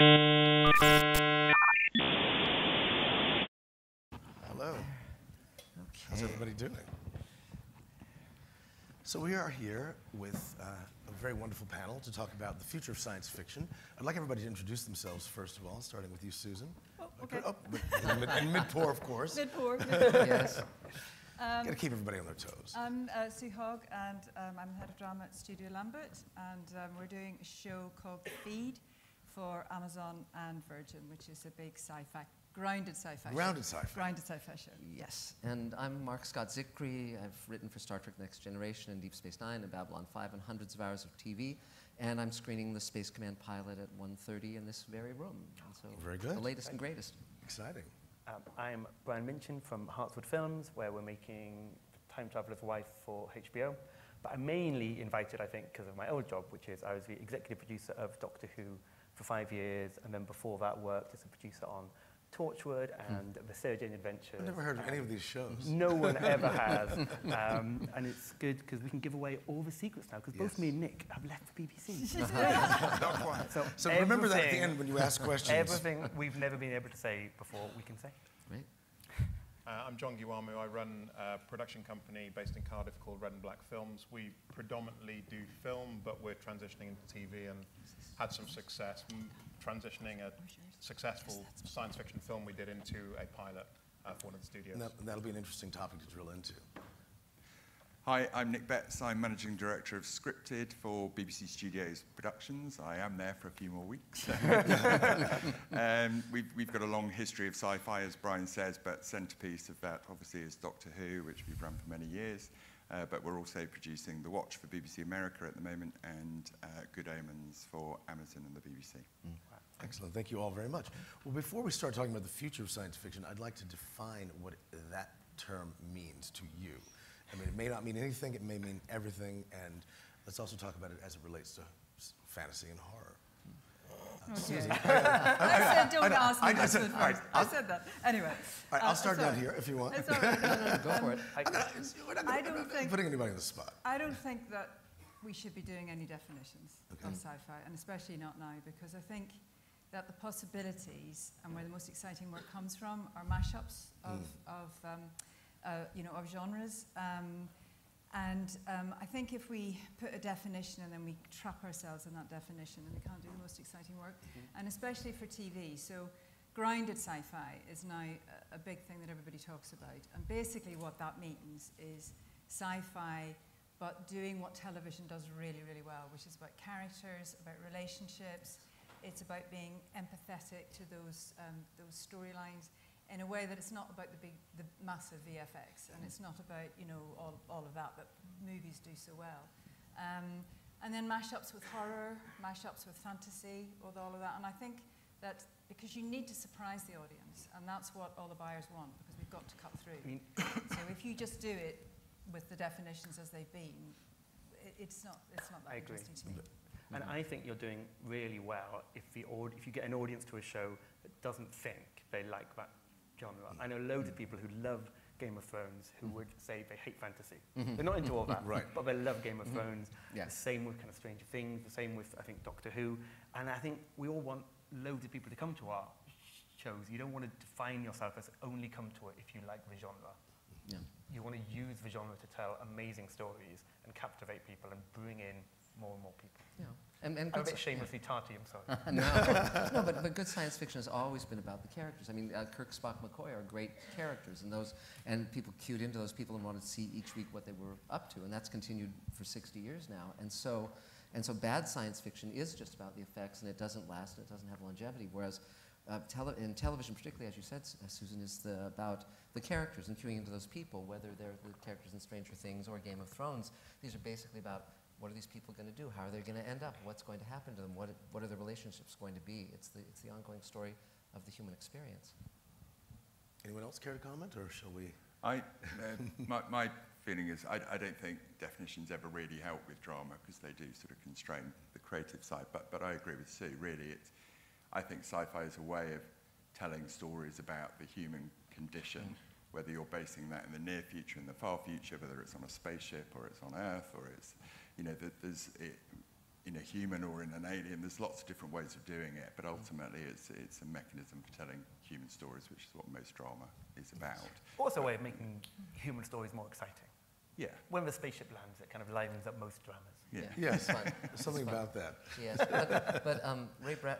Hello. Okay. How's everybody doing? So we are here with a very wonderful panel to talk about the future of science fiction. I'd like everybody to introduce themselves first of all, starting with you, Susan. Oh, okay. And mid-pour, of course. Mid-pour. Yes. Got to keep everybody on their toes. I'm Sue Hogg, and I'm the head of drama at Studio Lambert, and we're doing a show called The Feed for Amazon and Virgin, which is a big sci-fi, grounded sci-fi show. Grounded sci-fi. Grounded sci-fi show. Yes, and I'm Marc Zicree. I've written for Star Trek Next Generation and Deep Space Nine and Babylon 5 and hundreds of hours of TV, and I'm screening the Space Command pilot at 1:30 in this very room. And so Very good. The latest and greatest. Exciting. I'm Brian Minchin from Hartswood Films, where we're making Time Traveler's Wife for HBO. But I'm mainly invited, I think, because of my old job, which is I was the executive producer of Doctor Who for 5 years, and then before that worked as a producer on Torchwood and The Sarah Jane Adventures. I've never heard of any of these shows. No one ever has. And it's good because we can give away all the secrets now, because both me and Nick have left the BBC. Not quite. So remember that at the end when you ask questions. Everything we've never been able to say before, we can say. Great. I'm John Giwamu. I run a production company based in Cardiff called Red and Black Films. We predominantly do film, but we're transitioning into TV and had some success transitioning a successful science fiction film we did into a pilot for one of the studios. And that'll be an interesting topic to drill into. Hi, I'm Nick Betts. I'm Managing Director of Scripted for BBC Studios Productions. I am there for a few more weeks. We've got a long history of sci-fi, as Brian says, but centerpiece of that obviously is Doctor Who, which we've run for many years. But we're also producing The Watch for BBC America at the moment and Good Omens for Amazon and the BBC. Wow. Excellent. Thank you all very much. Well, before we start talking about the future of science fiction, I'd like to define what that term means to you. I mean, it may not mean anything, it may mean everything, and let's also talk about it as it relates to fantasy and horror. Okay. I said don't ask me this first. I said that. Anyway. All right, I'll start down here if you want. It's all right. No. Go for it. I'm not putting anybody on the spot. I don't think that we should be doing any definitions of sci-fi, and especially not now, because I think that the possibilities and where the most exciting work comes from are mashups of genres. I think if we put a definition and then we trap ourselves in that definition, then we can't do the most exciting work, and especially for TV. So grounded sci-fi is now a big thing that everybody talks about. And basically what that means is sci-fi, but doing what television does really, really well, which is about characters, about relationships. It's about being empathetic to those storylines in a way that it's not about the massive VFX, and it's not about all of that movies do so well. And then mashups with horror, mashups with fantasy, with all of that. And I think that because you need to surprise the audience, and that's what all the buyers want, because we've got to cut through. So if you just do it with the definitions as they've been, it's not that interesting to me. And I think you're doing really well if you get an audience to a show that doesn't think they like that genre. I know loads of people who love Game of Thrones who would say they hate fantasy. They're not into all that, but they love Game of Thrones. Yes. The same with kind of Stranger Things, the same with, I think, Doctor Who. And I think we all want loads of people to come to our shows. You don't want to define yourself as only come to it if you like the genre. Yeah. You want to use the genre to tell amazing stories and captivate people and bring in more and more people. Yeah. And I'm a bit shamelessly tarty, I'm sorry. No, but good science fiction has always been about the characters. I mean, Kirk, Spock, McCoy are great characters, and people queued into those people and wanted to see each week what they were up to, and that's continued for 60 years now. And so bad science fiction is just about the effects, and it doesn't last, and it doesn't have longevity. Whereas in television, particularly, as you said, Susan, is about the characters and queuing into those people, whether they're the characters in Stranger Things or Game of Thrones. These are basically about what are these people going to do? How are they going to end up? What's going to happen to them? What are their relationships going to be? It's the ongoing story of the human experience. Anyone else care to comment, or shall we? My feeling is I don't think definitions ever really help with drama because they do sort of constrain the creative side. But I agree with Sue. Really, I think sci-fi is a way of telling stories about the human condition, whether you're basing that in the near future, in the far future, whether it's on a spaceship or it's on Earth or it's, in a human or in an alien. There's lots of different ways of doing it, but ultimately it's a mechanism for telling human stories, which is what most drama is about. Also a way of making human stories more exciting. Yeah. When the spaceship lands, it kind of livens up most dramas. Yeah. Yes, It's fun. something It's fun. about that. Yes, but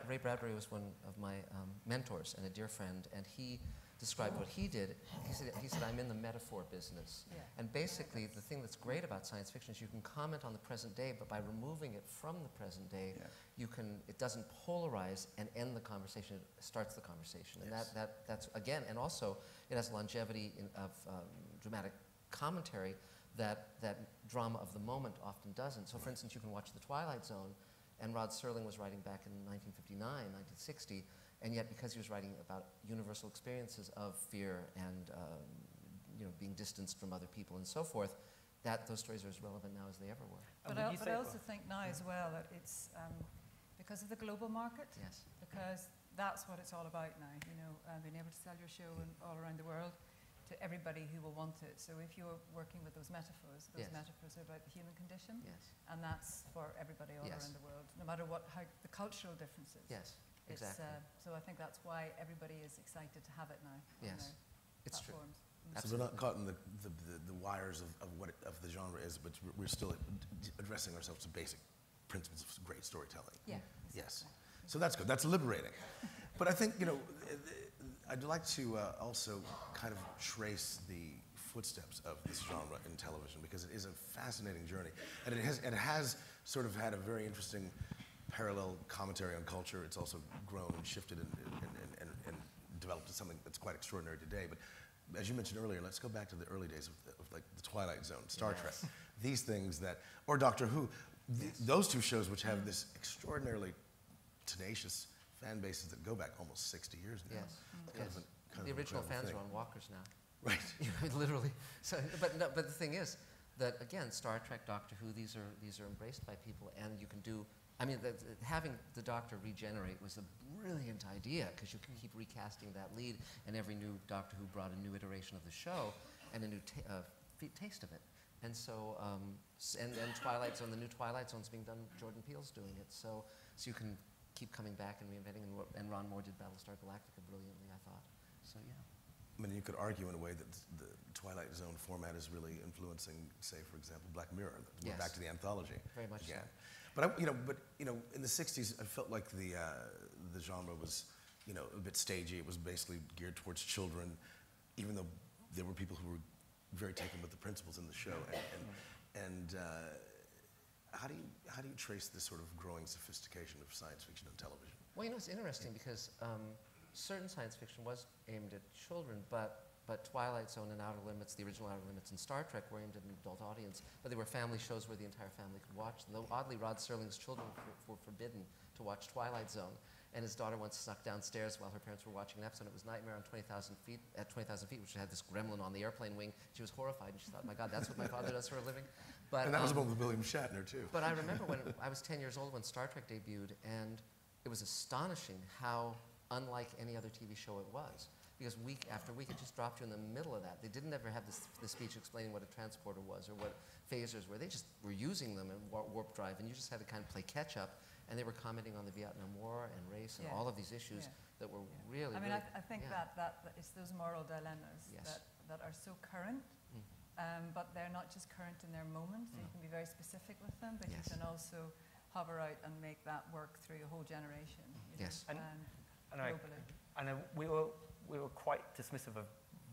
Ray Bradbury was one of my mentors and a dear friend, and he described what he did. He said, I'm in the metaphor business. Yeah. And basically, the thing that's great about science fiction is you can comment on the present day, but by removing it from the present day, Yeah. it doesn't polarize and end the conversation, it starts the conversation. And Yes. that's, again, and also it has longevity of dramatic commentary that drama of the moment often doesn't. So for instance, you can watch The Twilight Zone, and Rod Serling was writing back in 1959, 1960, and yet because he was writing about universal experiences of fear and being distanced from other people and so forth, that those stories are as relevant now as they ever were. But I also think now as well that it's because of the global market, Yes. because that's what it's all about now, being able to sell your show all around the world to everybody who will want it. So if you're working with those metaphors Yes. are about the human condition, Yes. and that's for everybody all Yes. around the world, no matter how the cultural differences. Yes. It's, Exactly. so I think that's why everybody is excited to have it now on Yes. their It's true. platforms. So we're not caught in the wires of what of the genre is, but we're still addressing ourselves to basic principles of great storytelling. Yeah. Yes. So that's good. That's liberating. But I think, I'd like to also kind of trace the footsteps of this genre in television, because it is a fascinating journey. And it has sort of had a very interesting parallel commentary on culture. It's also grown and shifted and developed into something that's quite extraordinary today. But as you mentioned earlier, let's go back to the early days of like The Twilight Zone, Star Trek. These things or Doctor Who, those two shows which have this extraordinarily tenacious fan bases that go back almost 60 years now. Yes. Kind of Yes. an The original incredible fans thing. are on walkers now. Right. Literally. So, but the thing is that again, Star Trek, Doctor Who, these are embraced by people, and you can do. I mean, having the Doctor regenerate was a brilliant idea, because you can keep recasting that lead, and every new Doctor Who brought a new iteration of the show and a new taste of it. And so, and Twilight Zone, the new Twilight Zone's being done. Jordan Peele's doing it, so you can keep coming back and reinventing. And Ron Moore did Battlestar Galactica brilliantly, I thought. So yeah. I mean, you could argue in a way that the Twilight Zone format is really influencing, say, for example, Black Mirror. We're Yes. back to the anthology Very much so. again. But in the '60s, I felt like the genre was, a bit stagey. It was basically geared towards children, even though there were people who were very taken with the principles in the show. And how do you trace this sort of growing sophistication of science fiction on television? Well, it's interesting because certain science fiction was aimed at children, but Twilight Zone and Outer Limits, the original Outer Limits, and Star Trek were aimed at an adult audience, but they were family shows where the entire family could watch them. Though oddly, Rod Serling's children were forbidden to watch Twilight Zone, and his daughter once snuck downstairs while her parents were watching an episode. It was Nightmare on 20,000 Feet, at 20,000 Feet, which had this gremlin on the airplane wing. She was horrified, and she thought, my God, that's what my father does for a living? But, And that was the one with William Shatner, too. But I remember when I was 10 years old when Star Trek debuted, and it was astonishing how unlike any other TV show it was. Because week after week, it just dropped you in the middle of that. They didn't ever have the speech explaining what a transporter was or what phasers were. They just were using them in warp drive, and you just had to kind of play catch up. And they were commenting on the Vietnam War and race and all of these issues that were really. I mean, really, I think that it's those moral dilemmas that are so current, but they're not just current in their moment. So you can be very specific with them, but you can also hover out and make that work through a whole generation. Yes. And globally. we were quite dismissive of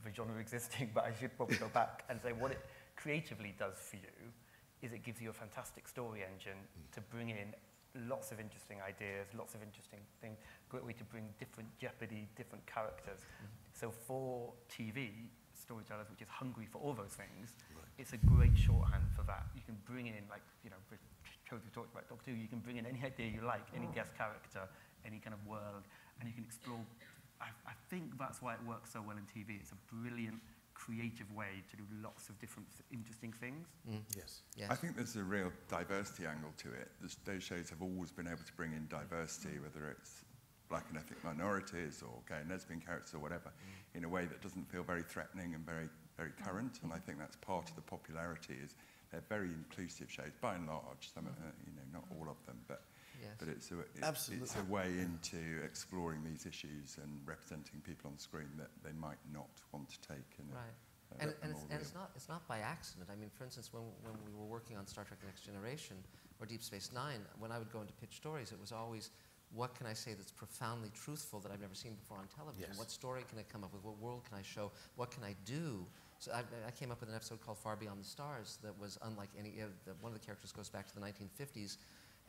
the genre existing, but I should probably go back and say what it creatively does for you is it gives you a fantastic story engine to bring in lots of interesting ideas, lots of interesting things, great way to bring different jeopardy, different characters. So for TV, storytellers, which is hungry for all those things, it's a great shorthand for that. You can bring in, like, the shows we talked about, Doctor Who, you can bring in any idea you like, any guest character, any kind of world, and you can explore. I think that's why it works so well in TV. It's a brilliant, creative way to do lots of different interesting things. Yes. I think there's a real diversity angle to it. Those shows have always been able to bring in diversity, whether it's black and ethnic minorities or gay and lesbian characters or whatever, in a way that doesn't feel very threatening and very, very current. And I think that's part of the popularity is they're very inclusive shows, by and large. Some, you know, not all of them, but Yes. but it's Absolutely. it's a way into exploring these issues and representing people on screen that they might not want to take. Right. And It's not by accident. I mean, for instance, when we were working on Star Trek: The Next Generation or Deep Space Nine, when I would go into pitch stories, it was always, what can I say that's profoundly truthful that I've never seen before on television? Yes. What story can I come up with? What world can I show? What can I do? So I came up with an episode called Far Beyond the Stars that was unlike any. One of the characters goes back to the 1950s,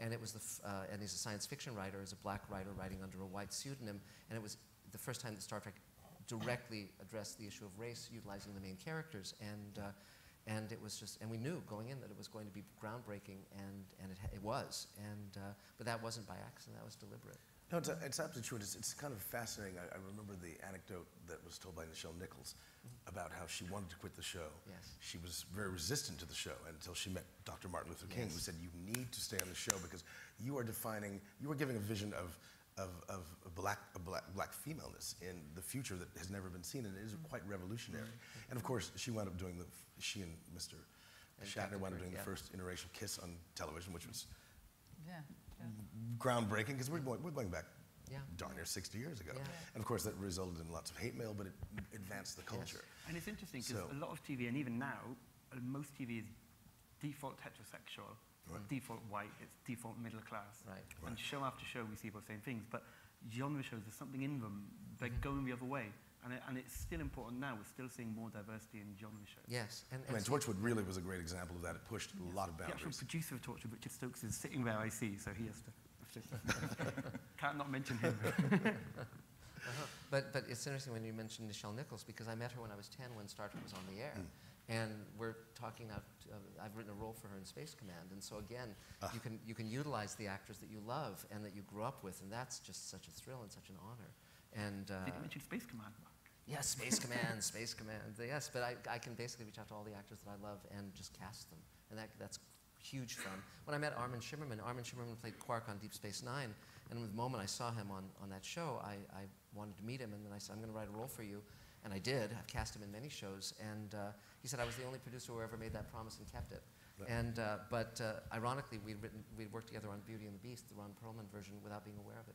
and it was and he's a science fiction writer, he's a black writer writing under a white pseudonym, and it was the first time that Star Trek directly addressed the issue of race, utilizing the main characters, and it was just, and we knew going in that it was going to be groundbreaking, and it was, but that wasn't by accident, that was deliberate. No, it's absolutely true. It's kind of fascinating. I remember the anecdote that was told by Nichelle Nichols about how she wanted to quit the show. Yes. She was very resistant to the show until she met Dr. Martin Luther King, who said, you need to stay on the show because you are giving a vision of black femaleness in the future that has never been seen, and it is quite revolutionary. And of course, she wound up doing she and Mr. Shatner wound up doing the first interracial kiss on television, which was groundbreaking, because we're going back darn near 60 years ago. Yeah. And of course, that resulted in lots of hate mail, but it advanced the culture. And it's interesting because a lot of TV, and even now, most TV is default heterosexual, default white, it's default middle class. Right. And show after show, we see both same things. But genre shows, there's something in them, they're going the other way. And it's still important now. We're still seeing more diversity in genre shows. Yes. And I mean, Torchwood really was a great example of that. It pushed a lot of The boundaries. actual producer of Torchwood, Richard Stokes, is sitting there, I see, so he has to can't not mention him. But it's interesting when you mentioned Nichelle Nichols, because I met her when I was 10 when Star Trek was on the air. And we're talking now, I've written a role for her in Space Command. And so again, you can utilize the actors that you love and that you grew up with, and that's just such a thrill and such an honor. And Did you mention Space Command? yes, Space Command, Space Command, yes. But I can basically reach out to all the actors that I love and just cast them. And that's huge fun. When I met Armin Shimmerman played Quark on Deep Space Nine, and the moment I saw him on that show, I wanted to meet him, and then I said, I'm going to write a role for you. And I did. I've cast him in many shows, and he said I was the only producer who ever made that promise and kept it. Right. And but ironically, we'd worked together on Beauty and the Beast, the Ron Perlman version, without being aware of it.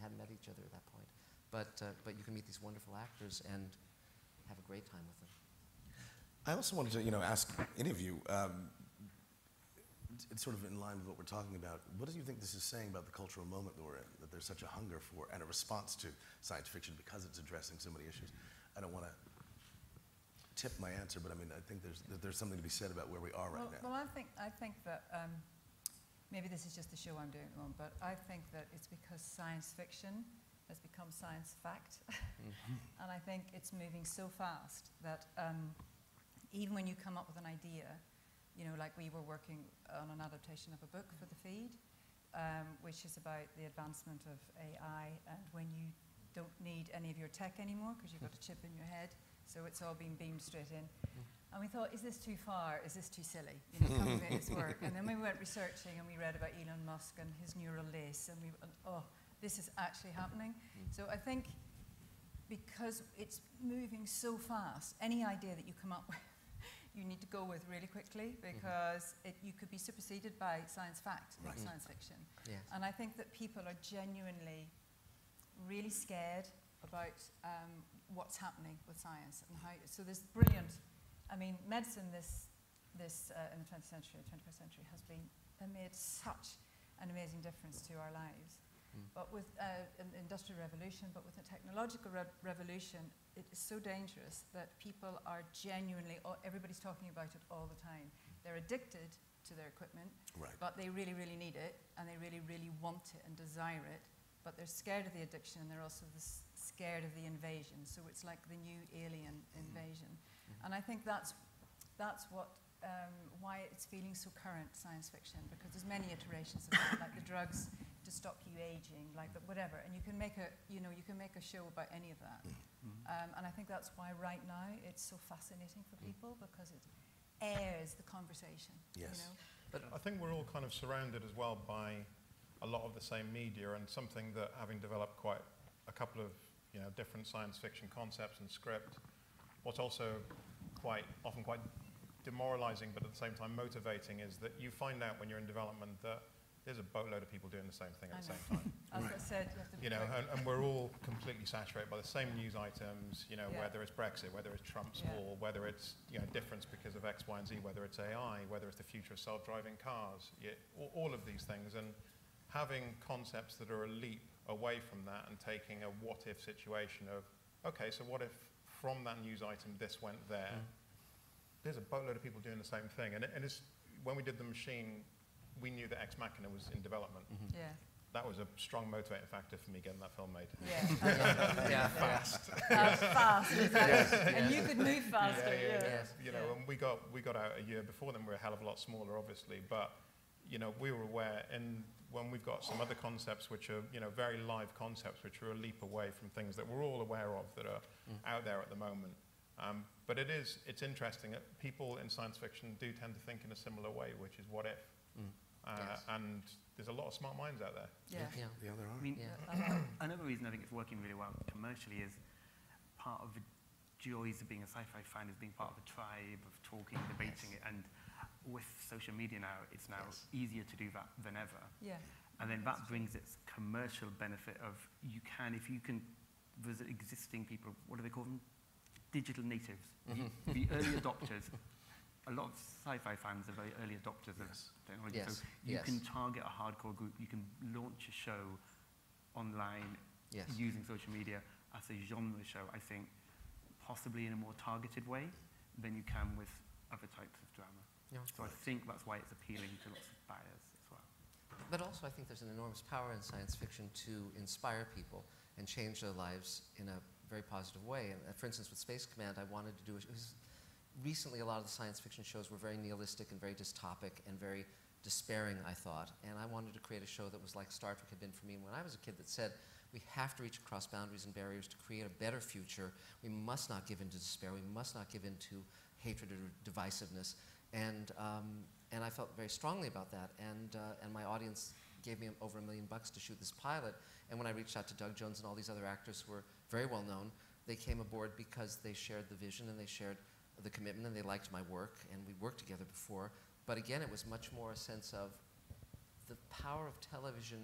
Hadn't met each other at that point. But you can meet these wonderful actors and have a great time with them. I also wanted to ask any of you. It's sort of in line with what we're talking about. What do you think this is saying about the cultural moment that we're in? That there's such a hunger for and a response to science fiction because it's addressing so many issues. I don't want to tip my answer, but I mean, I think there's something to be said about where we are right now. Well, I think that maybe this is just the show I'm doing at the moment, but I think that it's because science fiction has become science fact, and I think it's moving so fast that even when you come up with an idea, like we were working on an adaptation of a book for the feed, which is about the advancement of AI, and when you don't need any of your tech anymore because you've got a chip in your head, so it's all being beamed straight in. And we thought, is this too far? Is this too silly? Can we make this work? And then we went researching, and we read about Elon Musk and his neural lace, and this is actually happening. So I think because it's moving so fast, any idea that you come up with, you need to go with really quickly, because you could be superseded by science fact, like science fiction. Yes. And I think that people are genuinely really scared about what's happening with science and how. So there's brilliant. I mean, medicine in the 20th century, 21st century, has made such an amazing difference to our lives. But with an industrial revolution, but with a technological revolution, it is so dangerous that people are genuinely, everybody's talking about it all the time. They're addicted to their equipment, but they really, really need it, and they really, really want it and desire it, but they're scared of the addiction, and they're also scared of the invasion. So it's like the new alien invasion. And I think that's what why it's feeling so current, science fiction, because there's many iterations of it, like the drugs to stop you aging, like whatever, and you can make a show about any of that. And I think that's why right now it's so fascinating for people, because it airs the conversation. Yes. But I think we're all kind of surrounded as well by a lot of the same media, and something that, having developed quite a couple of different science fiction concepts and script, what's also often quite demoralizing, but at the same time motivating, is that you find out when you're in development that there's a boatload of people doing the same thing at the same time. As I said, you have to be quick. And we're all completely saturated by the same news items, Yeah. whether it's Brexit, whether it's Trump's war, whether it's, difference because of X, Y, and Z, whether it's AI, whether it's the future of self-driving cars, all of these things. And having concepts that are a leap away from that and taking a what-if situation of, okay, so what if from that news item this went there? There's a boatload of people doing the same thing. And it's, when we did The Machine, we knew that Ex Machina was in development. Yeah. That was a strong motivating factor for me getting that film made. Yeah. Fast. Fast, exactly. And you could move faster. And we got out a year before them. We're a hell of a lot smaller, obviously, but we were aware. And when we've got some other concepts which are very live concepts, which are a leap away from things that we're all aware of that are out there at the moment. But it's interesting that people in science fiction do tend to think in a similar way, which is what if. And there's a lot of smart minds out there. Yeah. Yeah, there are. I mean, another reason I think it's working really well commercially is part of the joys of being a sci-fi fan is being part of a tribe, of talking, debating it. And with social media now, it's now easier to do that than ever. Yeah. And then that brings its commercial benefit of if you can visit existing people, what do they call them? Digital natives, the early adopters. A lot of sci-fi fans are very early adopters of technology. Yes. So you can target a hardcore group. You can launch a show online using social media as a genre show, I think, possibly in a more targeted way than you can with other types of drama. Yeah. So I think that's why it's appealing to lots of buyers as well. But also I think there's an enormous power in science fiction to inspire people and change their lives in a very positive way. And for instance, with Space Command, I wanted to do recently, a lot of the science fiction shows were very nihilistic and very dystopic and very despairing, I thought. And I wanted to create a show that was like Star Trek had been for me when I was a kid, that said, we have to reach across boundaries and barriers to create a better future. We must not give in to despair. We must not give in to hatred or divisiveness. And I felt very strongly about that. And my audience gave me over $1 million to shoot this pilot. And when I reached out to Doug Jones and all these other actors who were very well known, they came aboard because they shared the vision and they shared the commitment, and they liked my work, and we worked together before. But again, it was much more a sense of the power of television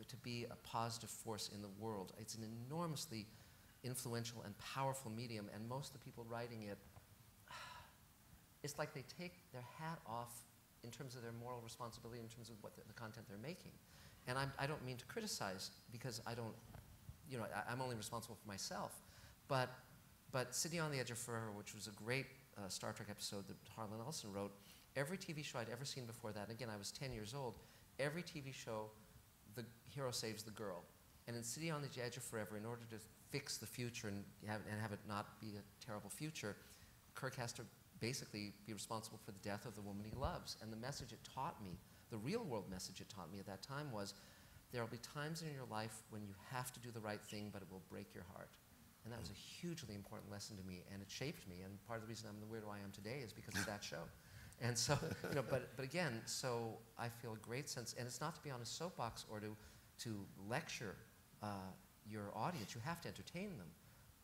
to be a positive force in the world. It's an enormously influential and powerful medium, and most of the people writing it, it's like they take their hat off in terms of their moral responsibility, in terms of what the content they're making. And I don't mean to criticize, because I don't, I'm only responsible for myself. But Sitting on the Edge of Forever, which was a great Star Trek episode that Harlan Ellison wrote, every TV show I'd ever seen before that, and again, I was 10 years old, every TV show, the hero saves the girl. And in Sitting on the Edge of Forever, in order to fix the future and have it not be a terrible future, Kirk has to basically be responsible for the death of the woman he loves. And the message it taught me, the real world message it taught me at that time was, there will be times in your life when you have to do the right thing, but it will break your heart. And that was a hugely important lesson to me, and it shaped me. And part of the reason I'm the weirdo I am today is because of that show. And so, but again, so I feel a great sense, and it's not to be on a soapbox or to lecture your audience. You have to entertain them.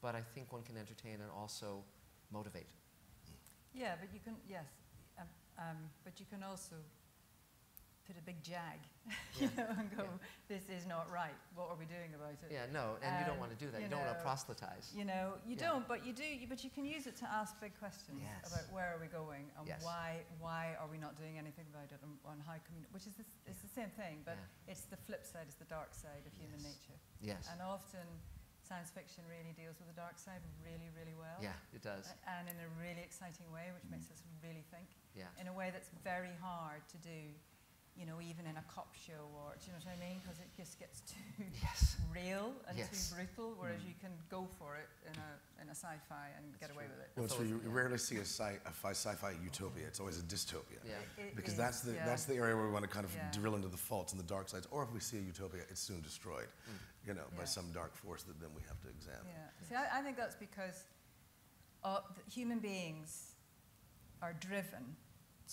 But I think one can entertain and also motivate. Yeah, but you can, but you can also put a big jag, and go, this is not right. What are we doing about it? Yeah, no, and you don't want to do that. You don't want to proselytize. You don't, but you do. But you can use it to ask big questions about where are we going and why are we not doing anything about it, and how can we, which is it's the same thing, but it's the flip side, it's the dark side of human nature. Yes. And often science fiction really deals with the dark side really, really well. Yeah, it does. And in a really exciting way, which makes us really think. Yeah. In a way that's very hard to do, even in a cop show, or do you know what I mean? Because it just gets too real and too brutal, whereas you can go for it in a sci-fi and get away with it. Well, it's true. You rarely see a sci-fi utopia. It's always a dystopia. Yeah. Because that's the area where we want to kind of drill into the faults and the dark sides. Or if we see a utopia, it's soon destroyed, by some dark force that then we have to examine. Yeah. See, I think that's because human beings are driven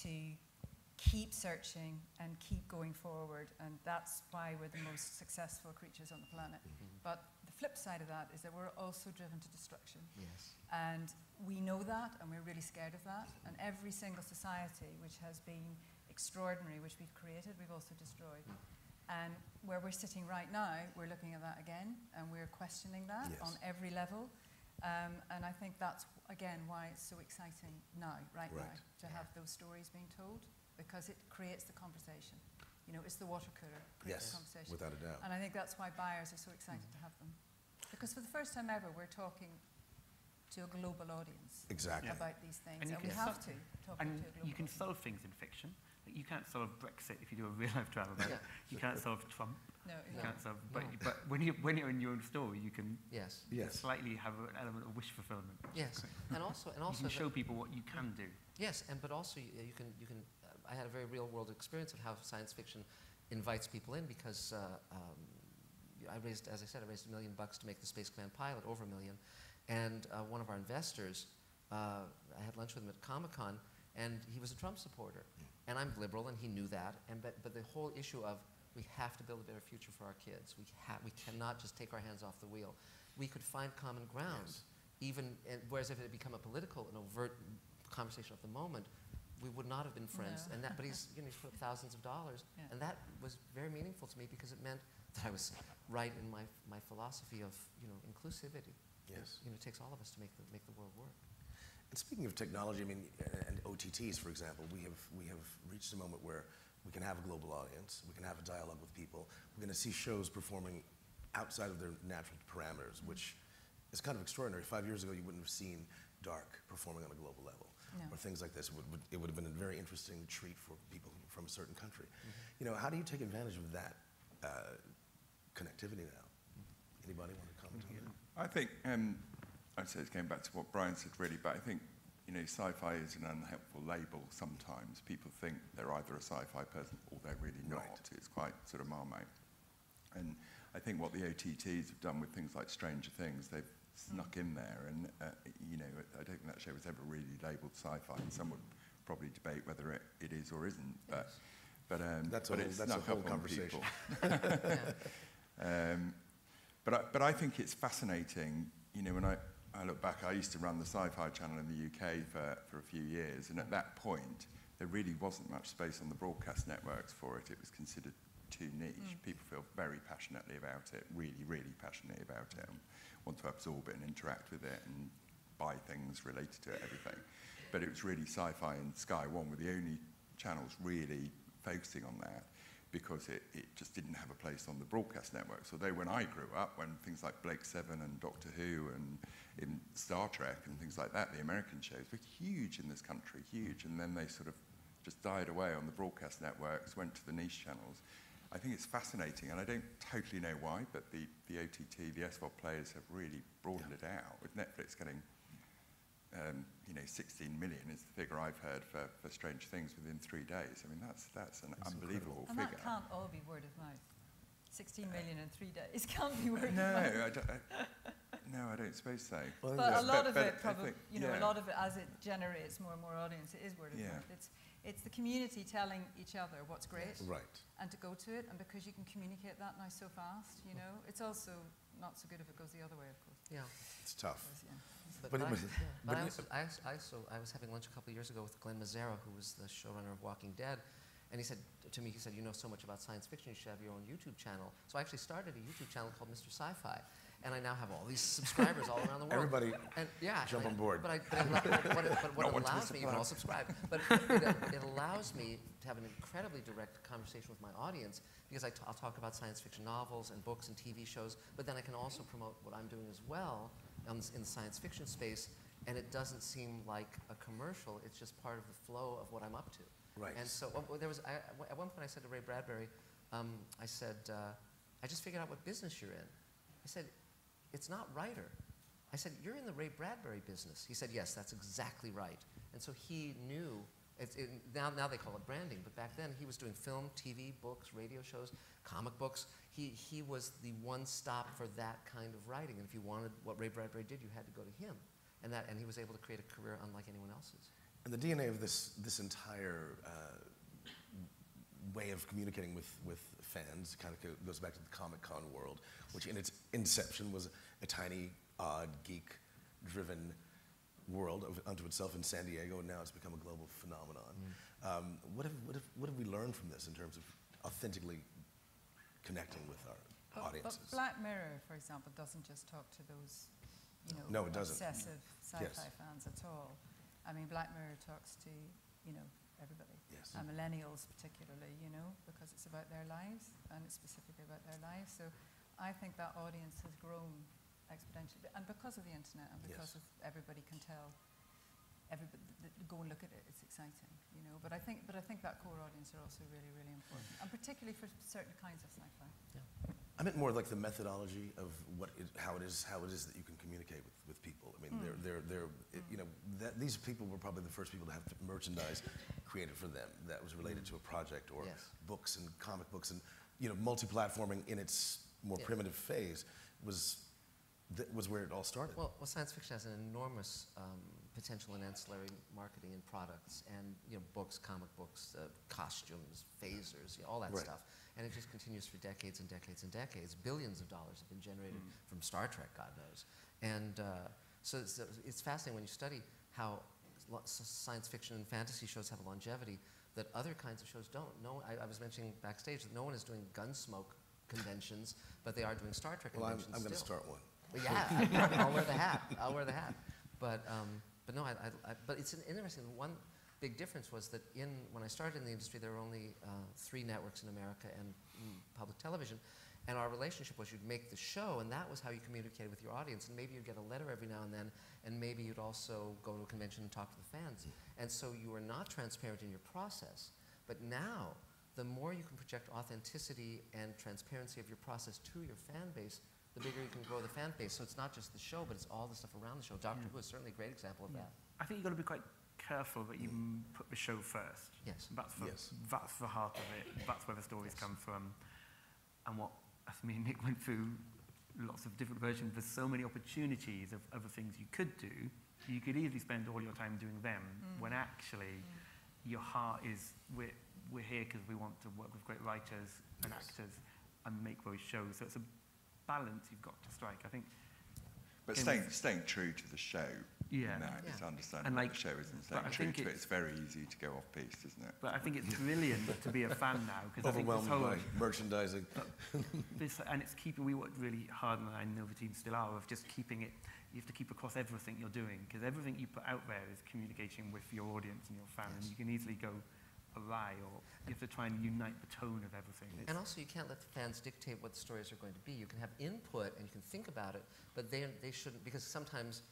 to keep searching and keep going forward, and that's why we're the most successful creatures on the planet. But the flip side of that is that we're also driven to destruction. Yes. And we know that, and we're really scared of that. And every single society which has been extraordinary, which we've created, we've also destroyed. And where we're sitting right now, we're looking at that again, and we're questioning that on every level. And I think that's, again, why it's so exciting now, right now, to have those stories being told, because it creates the conversation. You know, it's the water cooler, creates the conversation. Without a doubt. And I think that's why buyers are so excited to have them. Because for the first time ever, we're talking to a global audience about these things. And we have to talk to a global audience. You can solve things in fiction. You can't solve Brexit if you do a real-life drama about it. You can't solve Trump. No, you can't solve. But when you're in your own story, you can slightly have an element of wish fulfillment. Yes, and also you can show people what you can do. Yes, but also you can. I had a very real-world experience of how science fiction invites people in, because I raised $1 million to make the Space Command pilot, over $1 million, and one of our investors, I had lunch with him at Comic-Con, and he was a Trump supporter, and I'm liberal, and he knew that, but the whole issue of we have to build a better future for our kids. We cannot just take our hands off the wheel. We could find common ground, whereas if it had become a political and overt conversation of the moment, we would not have been friends. No. But he's put up thousands of dollars, and that was very meaningful to me, because it meant that I was right in my philosophy of inclusivity. Yes. It takes all of us to make the world work. And speaking of technology, I mean, and OTTs, for example, we have reached a moment where we can have a global audience, we can have a dialogue with people. We're going to see shows performing outside of their natural parameters, which is kind of extraordinary. 5 years ago, you wouldn't have seen Dark performing on a global level, or things like this. It would have been a very interesting treat for people from a certain country. How do you take advantage of that connectivity now? Anybody want to comment on that? I think, I'd say it's going back to what Brian said, really, but I think, sci-fi is an unhelpful label sometimes. People think they're either a sci-fi person or they're really not. Right. It's quite sort of Marmite. And I think what the OTTs have done with things like Stranger Things, they've snuck in there, and, I don't think that show was ever really labelled sci-fi, and some would probably debate whether it is or isn't, but that's it's a whole conversation. But I think it's fascinating, when I look back, I used to run the Sci-Fi channel in the UK for a few years, and at that point, there really wasn't much space on the broadcast networks for it. It was considered too niche. People feel very passionately about it, really, really passionately about it, and want to absorb it and interact with it and buy things related to it, everything. But it was really Sci-Fi and Sky One were the only channels really focusing on that, because it just didn't have a place on the broadcast networks. Although when I grew up, when things like Blake Seven and Doctor Who and in Star Trek and things like that, the American shows were huge in this country, huge, and then they sort of just died away on the broadcast networks, went to the niche channels. I think it's fascinating, and I don't totally know why, but the OTT, the SVOD players have really broadened it out, with Netflix getting 16 million is the figure I've heard for Strange Things within 3 days. I mean, that's an unbelievable and figure. And that can't all be word of mouth. 16 million in 3 days can't be word of no, mouth. I don't suppose so. Well, but a lot of it probably, a lot of it, as it generates more and more audience, it is word of mouth. It's the community telling each other what's great, and to go to it, and because you can communicate that now so fast, it's also not so good if it goes the other way, of course. Yeah, it's tough. But I was having lunch a couple of years ago with Glenn Mazzaro, who was the showrunner of Walking Dead, and he said to me, you know so much about science fiction, you should have your own YouTube channel. So I actually started a YouTube channel called Mr. Sci-Fi, and I now have all these subscribers all around the world. Everybody jump on board. But what it allows me, you can all subscribe, but it allows me to have an incredibly direct conversation with my audience, because I'll talk about science fiction novels and books and TV shows, but then I can also promote what I'm doing as well in the science fiction space, and it doesn't seem like a commercial. It's just part of the flow of what I'm up to. Right. And so at one point I said to Ray Bradbury, I said, I just figured out what business you're in. I said, it's not writer. I said, you're in the Ray Bradbury business. He said, yes, that's exactly right. And so he knew, now they call it branding, but back then he was doing film, TV, books, radio shows, comic books. He was the one stop for that kind of writing. And if you wanted what Ray Bradbury did, you had to go to him. And he was able to create a career unlike anyone else's. And the DNA of this entire way of communicating with fans kind of goes back to the Comic-Con world, which in its inception was a tiny, odd, geek-driven world unto itself in San Diego, and now it's become a global phenomenon. What have we learned from this in terms of authentically connecting with our audiences? But Black Mirror, for example, doesn't just talk to those, No, it doesn't. obsessive sci-fi Yes. fans at all. I mean, Black Mirror talks to, everybody. Yes. Millennials particularly, because it's about their lives, and it's specifically about their lives. So I think that audience has grown exponentially, and because of the internet, and because Yes. of everybody can tell, everybody go and look at it. It's exciting, But I think that core audience are also really, really important, and particularly for certain kinds of sci-fi. I meant more like the methodology of how it is that you can communicate with people. I mean, these people were probably the first people to have merchandise created for them that was related to a project, or books and comic books, and multi-platforming in its more primitive phase was where it all started. Well, science fiction has an enormous potential in ancillary marketing and products, and books, comic books, costumes, phasers, all that stuff. And it just continues for decades and decades and decades. Billions of dollars have been generated from Star Trek, God knows. And so it's fascinating when you study how science fiction and fantasy shows have a longevity that other kinds of shows don't. I was mentioning backstage that no one is doing Gunsmoke conventions, but they are doing Star Trek conventions I'm going to still. start one. Well, yeah, I'll wear the hat. I'll wear the hat. But no, but it's an interesting. One big difference was that when I started in the industry, there were only 3 networks in America and public television, and our relationship was you'd make the show, and that was how you communicated with your audience, and maybe you'd get a letter every now and then, and maybe you'd also go to a convention and talk to the fans, and so you were not transparent in your process. But now, the more you can project authenticity and transparency of your process to your fan base, the bigger you can grow the fan base. So it's not just the show, but it's all the stuff around the show. Doctor Who is certainly a great example of that. I think you've got to be quite careful that you put the show first. Yes. That's the heart of it. That's where the stories come from. And as me and Nick went through lots of different versions, there's so many opportunities of other things you could do. You could easily spend all your time doing them, when actually your heart is, we're here because we want to work with great writers and actors and make those shows. So it's a balance you've got to strike, I think. But staying true to the show, is understanding what the show is, and staying true to it. It's very easy to go off piece, isn't it? But I think it's brilliant to be a fan now, because I think Overwhelmed by merchandising. And it's we worked really hard, and I know the team still are, of just keeping it. You have to keep across everything you're doing, because everything you put out there is communicating with your audience and your fan, and you can easily go awry, or you have to try and unite the tone of everything. And also, you can't let the fans dictate what the stories are going to be. You can have input and you can think about it, but they shouldn't, because sometimes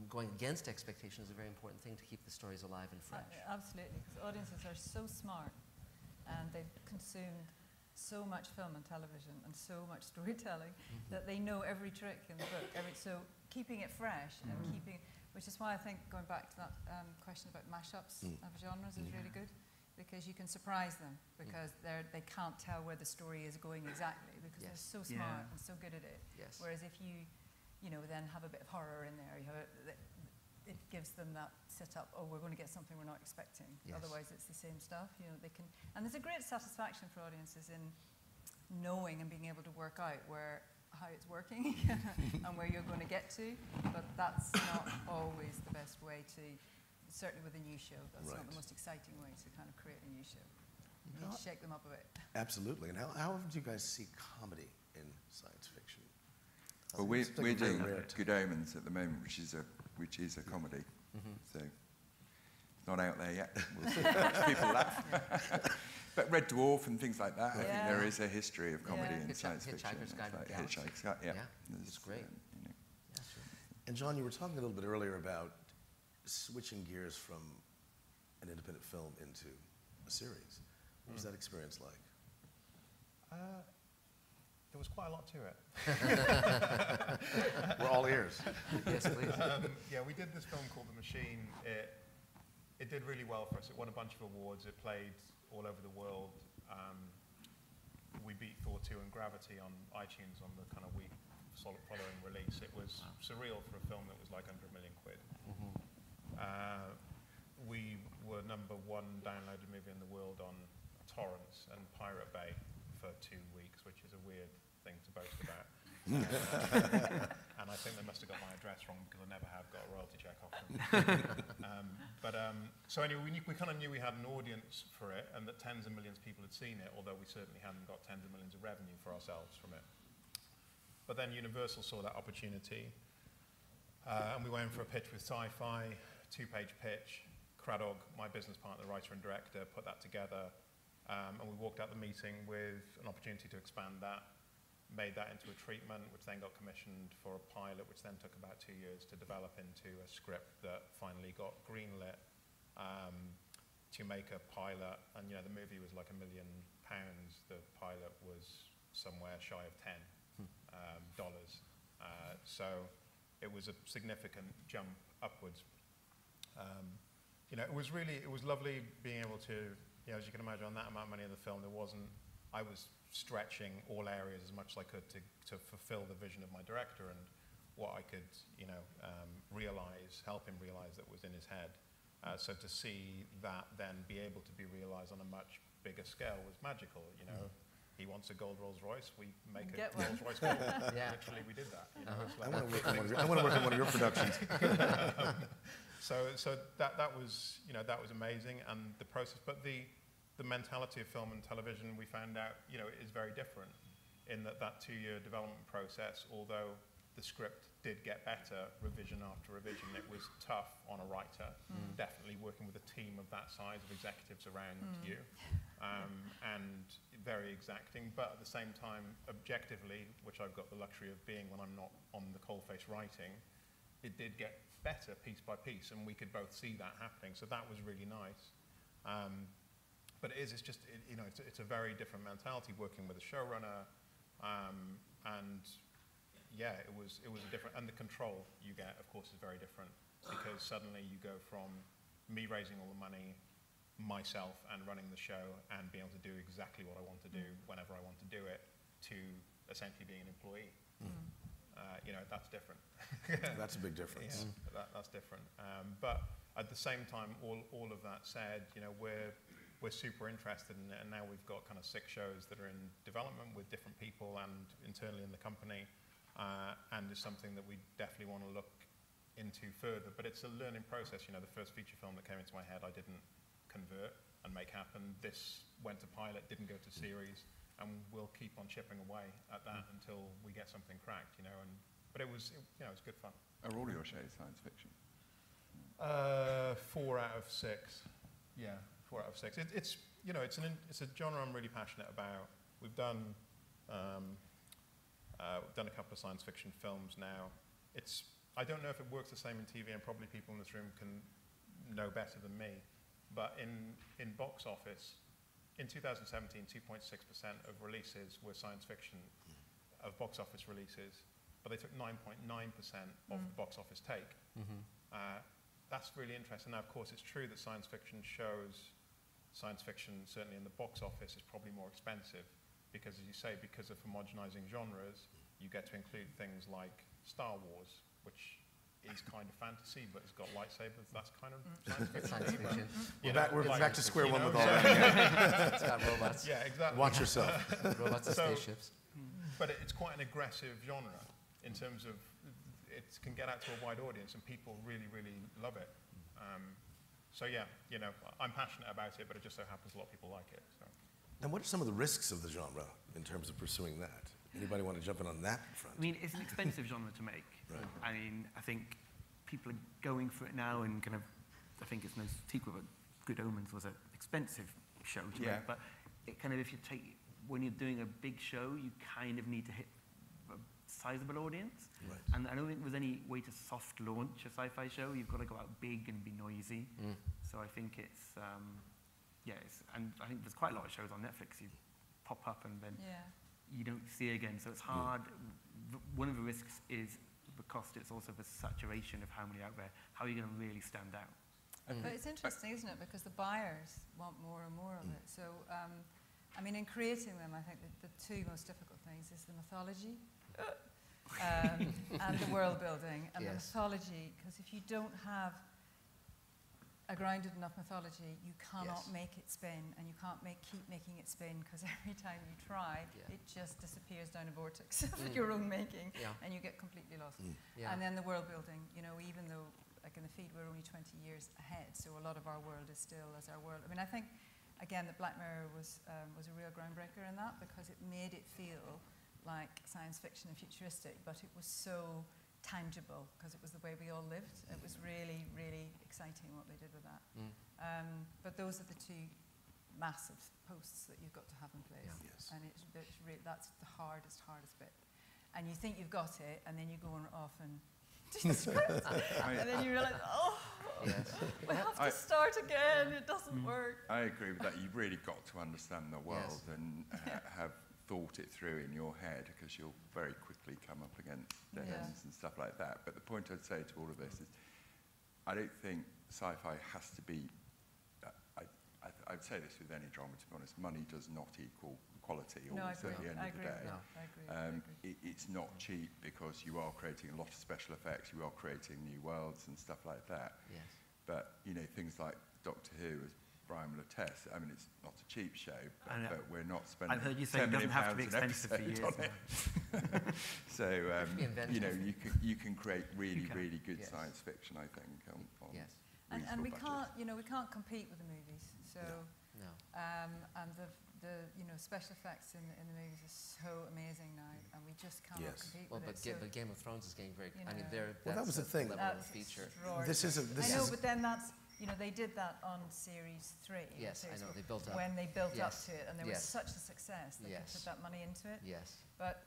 going against expectation is a very important thing to keep the stories alive and fresh. Absolutely, because audiences are so smart, and they've consumed so much film and television and so much storytelling that they know every trick in the book. So keeping it fresh and which is why I think, going back to that question about mashups of genres is really good, because you can surprise them, because they can't tell where the story is going exactly, because they're so smart and so good at it. Yes. Whereas if you then have a bit of horror in there, it gives them that setup. Oh, we're going to get something we're not expecting. Yes. Otherwise, it's the same stuff. They can, and there's a great satisfaction for audiences in knowing and being able to work out how it's working and where you're going to get to. But that's not always the best way to. Certainly with a new show, that's not the most exciting way to kind of create a new show. You need to shake them up a bit. Absolutely. And how do you guys see comedy in science fiction? Well, we're doing Good Omens at the moment, which is a comedy. So it's not out there yet. We'll see. People laugh. But Red Dwarf and things like that, I think there is a history of comedy in science fiction. Hitchhiker's Guide to the Galaxy. Hitchhiker's Guide, yeah. It's great. Yeah, sure. And John, you were talking a little bit earlier about switching gears from an independent film into a series. What was that experience like? There was quite a lot to it. We're all ears. Yes, please. We did this film called The Machine. It did really well for us. It won a bunch of awards. It played all over the world. We beat Thor 2 and Gravity on iTunes on the kind of week following release. It was surreal for a film that was like under £1 million. We were #1 downloaded movie in the world on torrents and Pirate Bay for 2 weeks, which is a weird thing to boast about. And I I think they must have got my address wrong because I never have got a royalty check off them. So anyway, we kind of knew we had an audience for it and that tens of millions of people had seen it, although we certainly hadn't got tens of millions of revenue for ourselves from it. But then Universal saw that opportunity, and we went for a pitch with Sci-Fi, 2-page pitch. Craddock, my business partner, writer and director, put that together, and we walked out the meeting with an opportunity to expand that, made that into a treatment, which then got commissioned for a pilot, which then took about 2 years to develop into a script that finally got greenlit to make a pilot. And the movie was like £1 million. The pilot was somewhere shy of $10. So it was a significant jump upwards. It was lovely being able to, as you can imagine, on that amount of money in the film, I was stretching all areas as much as I could to fulfill the vision of my director and what I could, help him realize that was in his head. So to see that then be able to be realized on a much bigger scale was magical, He wants a gold Rolls Royce, we make a Rolls Royce gold. Yeah. Literally, we did that. I want to work on one of your productions. So that was amazing, and the process. But the mentality of film and television, we found out, is very different. In that 2-year development process, although the script did get better, revision after revision, it was tough on a writer. Definitely working with a team of that size of executives around you, and very exacting. But at the same time, objectively, which I've got the luxury of being when I'm not on the coalface writing, it did get better piece by piece, and we could both see that happening. So that was really nice. But it's a very different mentality working with a showrunner, and yeah, it was a different, and the control you get, of course, is very different, because suddenly you go from me raising all the money myself and running the show and being able to do exactly what I want to do whenever I want to do it, to essentially being an employee. That's different. That's a big difference. Yeah, that's different. But at the same time, all of that said, we're super interested in it, and now we've got kind of 6 shows that are in development with different people and internally in the company, and it's something that we definitely want to look into further. But it's a learning process. The first feature film that came into my head, I didn't convert and make happen. This went to pilot, didn't go to series, and we'll keep on chipping away at that until we get something cracked. But it was good fun. Are all your shows science fiction? 4 out of 6. Yeah, 4 out of 6. It's a genre I'm really passionate about. We've done a couple of science fiction films now. I don't know if it works the same in TV, and probably people in this room can know better than me. But in box office, in 2017, 2.6% of releases were science fiction, of box office releases, but they took 9.9% of the box office take. That's really interesting. Now, of course, it's true that science fiction, certainly in the box office, is probably more expensive because, as you say, because of homogenizing genres, you get to include things like Star Wars, which is kind of fantasy, but it's got lightsabers. That's kind of science fiction. We're back to square one with all that. It's got robots. Yeah, exactly. Watch yourself. Robots and spaceships. But it's quite an aggressive genre in terms of it can get out to a wide audience, and people really, really love it. So yeah, I'm passionate about it, but it just so happens a lot of people like it. So. And what are some of the risks of the genre in terms of pursuing that? Anybody want to jump in on that front? I mean, it's an expensive genre to make. Right. I mean, I think people are going for it now, and kind of, I think it's no secret that Good Omens was an expensive show to make. But it kind of, when you're doing a big show, you kind of need to hit a sizable audience. Right. And I don't think there's any way to soft launch a sci-fi show. You've got to go out big and be noisy. So I think it's, and I think there's quite a lot of shows on Netflix. You pop up and then you don't see it again. So it's hard. One of the risks is the cost. It's also the saturation of how many out there. How are you going to really stand out? But it's interesting, isn't it? Because the buyers want more and more of it. So, I mean, in creating them, I think the 2 most difficult things is the mythology and the world building. And the mythology, because if you don't have a grounded enough mythology, you cannot Yes. make it spin, and you can't keep making it spin, because every time you try, Yeah. it just disappears down a vortex of your own making, Yeah. and you get completely lost. Yeah. And then the world building, you know, even though, like in the feed, we're only 20 years ahead, so a lot of our world is still as our world. I mean, I think, again, that Black Mirror was a real groundbreaker in that, because it made it feel like science fiction and futuristic, but it was so tangible, because it was the way we all lived. It was really, really exciting what they did with that. But those are the two massive posts that you've got to have in place. Yeah. Yes. And that's the hardest bit. And you think you've got it, and then you go off and do the script, and then you realise, oh, Yes. we have to start again, it doesn't work. I agree with that. You've really got to understand the world and have thought it through in your head, because you'll very quickly come up against dead Yeah. ends and stuff like that. But the point I'd say to all of this is, I don't think sci-fi has to be, I'd say this with any drama, to be honest, money does not equal quality No, I always at agree. the end I of the agree. day. No, I agree. It's not cheap, because you are creating a lot of special effects, you are creating new worlds and stuff like that. Yes. But, you know, things like Doctor Who, as Brian will attest, I mean, it's not a cheap show, but we're not spending I've heard you say it doesn't have to be expensive for years. So, you know, you can create really good Yes. science fiction, I think, on Yes. And reasonable we budgets. can't, you know, we can't compete with the movies. So, No. and the you know, special effects in the movies are so amazing now, and we just cannot Yes. compete Well, with but, it. but Game of Thrones is getting very. You I mean, know. they're. Well, that was the thing. level of That's feature. extraordinary. This is a. This I know, is, but then that's, you know, they did that on series 3. Yes, I series know, 4, they built up. when they built up Yes. to it, and there Yes. was such a success, they could Yes. put that money into it. Yes. But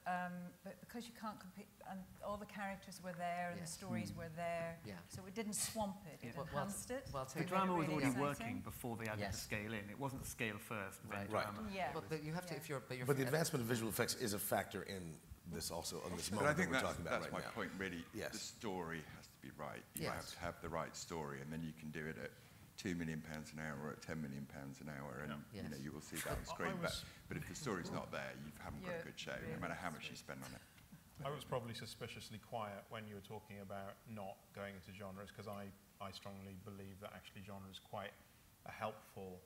because you can't compete, and all the characters were there, and Yes. the stories were there, Yeah. so it didn't swamp it, it Well, enhanced it. Well, I'll tell The you drama Made was it already really working exciting. before they added Yes. the scale in. It wasn't scale first, then Right. drama. Yeah. But you have to, Yeah. if you're, but you're. but the advancement of visual effects is a factor in this also, on this But moment I think that we're that's, talking about that's right my now. point, really. Yes. The story has to be right. You have Yes. to have the right story, and then you can do it at £2 million an hour or at £10 million an hour, and Yeah. you know, Yes. you will see that on screen. But if the story's not there, you haven't got a Yeah, good show, no really. matter how much you spend on it. I was probably suspiciously quiet when you were talking about not going into genres, because I strongly believe that actually genre is quite a helpful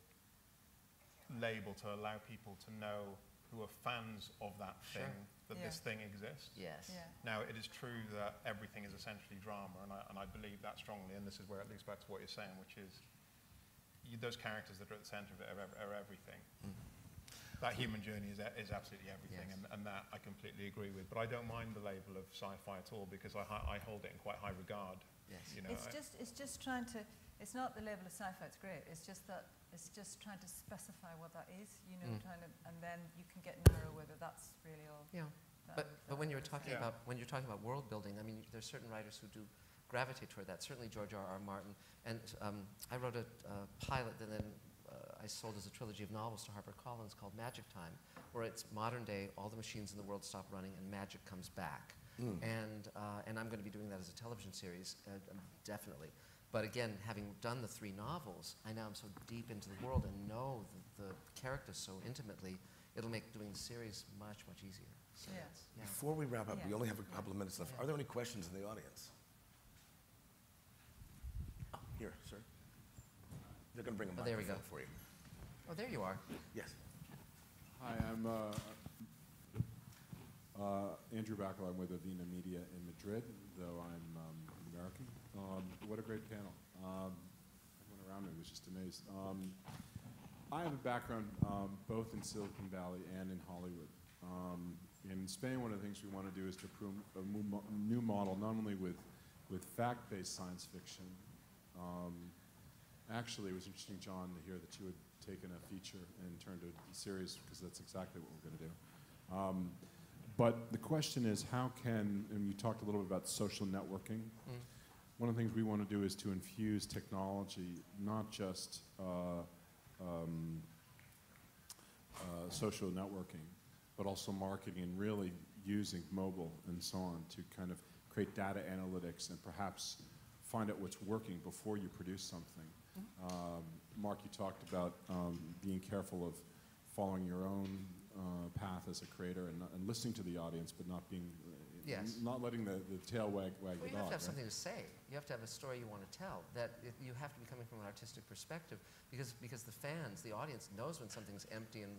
label to allow people to know who are fans of that Sure. thing, that this Yeah. thing exists. Yes. Yeah. Now, it is true that everything is essentially drama, and I believe that strongly, and this is where it leads back to what you're saying, which is those characters that are at the centre of it are everything. That human journey is absolutely everything, Yes. and that I completely agree with. But I don't mind the label of sci-fi at all, because I hold it in quite high regard. Yes. You know, It's just trying to, it's not the level of sci-fi, it's great, it's just trying to specify what that is, you know, and then you can get narrow whether that's really all. Yeah. But when you're talking about world building, I mean, there's certain writers who do gravitate toward that. Certainly George R.R. Martin, and I wrote a pilot that then I sold as a trilogy of novels to HarperCollins called Magic Time, where it's modern day, all the machines in the world stop running and magic comes back. And I'm going to be doing that as a television series, definitely. But again, having done the 3 novels, I now am so deep into the world and know the characters so intimately, it'll make doing the series much, much easier. So Yeah. that's- yeah. Before we wrap up, we Yeah. only have a couple of minutes left. Are there any questions in the audience? Oh, here, sir. They're going to bring a Oh, there we microphone go. for you. Oh, there you are. Yes. Hi, I'm Andrew Backel. I'm with Avena Media in Madrid, though I'm American. What a great panel. Everyone around me was just amazed. I have a background both in Silicon Valley and in Hollywood. In Spain, one of the things we want to do is to prove a new model, not only with fact-based science fiction. Actually, it was interesting, John, to hear that you had taken a feature and turned it into a series, because that's exactly what we're going to do. But the question is, how can, and you talked a little bit about social networking. One of the things we want to do is to infuse technology, not just social networking, but also marketing, and really using mobile and so on to kind of create data analytics and perhaps find out what's working before you produce something. Mark, you talked about being careful of following your own path as a creator and listening to the audience, but not being, Yes. not letting the tail wag Well, the you have dog. to have right? something to say. You have to have a story you want to tell. You have to be coming from an artistic perspective because the fans, the audience knows when something's empty and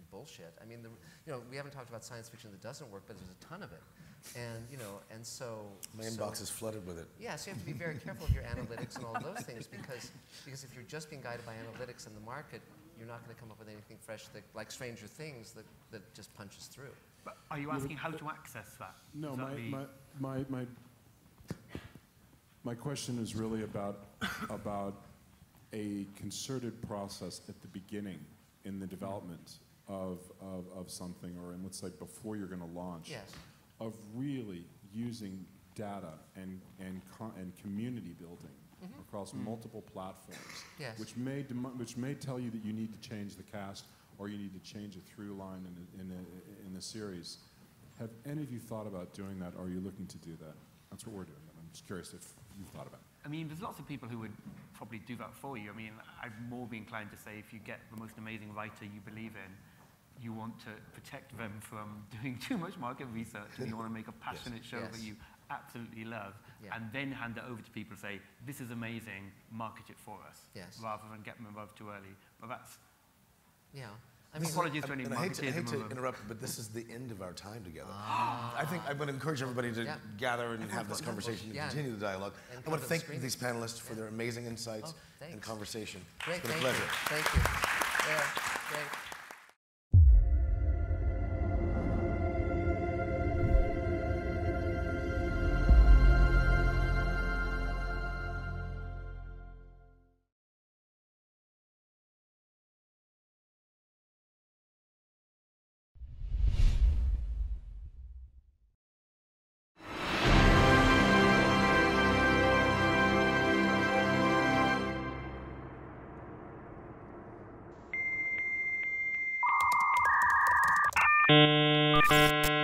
bullshit. I mean, we haven't talked about science fiction that doesn't work, but there's a ton of it. And and so My inbox is flooded with it. yeah, so you have to be very careful of your analytics and all of those things because if you're just being guided by analytics and the market, you're not going to come up with anything fresh like Stranger Things that just punches through. But are you asking how to access that? No, Is that my question is really about a concerted process at the beginning in the development of something, or in, let's say, before you're going to launch, Yes. of really using data and community building across multiple platforms, Yes. which may tell you that you need to change the cast or you need to change a through line in the series. Have any of you thought about doing that, or are you looking to do that? That's what we're doing. I'm just curious if you've thought about it. I mean, there's lots of people who would probably do that for you. I mean, I'd more be inclined to say if you get the most amazing writer you believe in, you want to protect them from doing too much market research, and you want to make a passionate show Yes. that you absolutely love, Yeah. and then hand it over to people and say, this is amazing, market it for us, Yes. rather than get them involved too early. But that's, Yeah. I mean, apologies to any And I hate marketeers. to interrupt, but this is the end of our time together. I think I'm going to encourage everybody to Yeah. gather and have this conversation and Yeah. continue the dialogue. And I come want to to the thank screening. these panelists for their amazing insights Oh, thanks. and conversation. Great, It's been a thank pleasure. you. Thank you. Yeah, great. Thank you.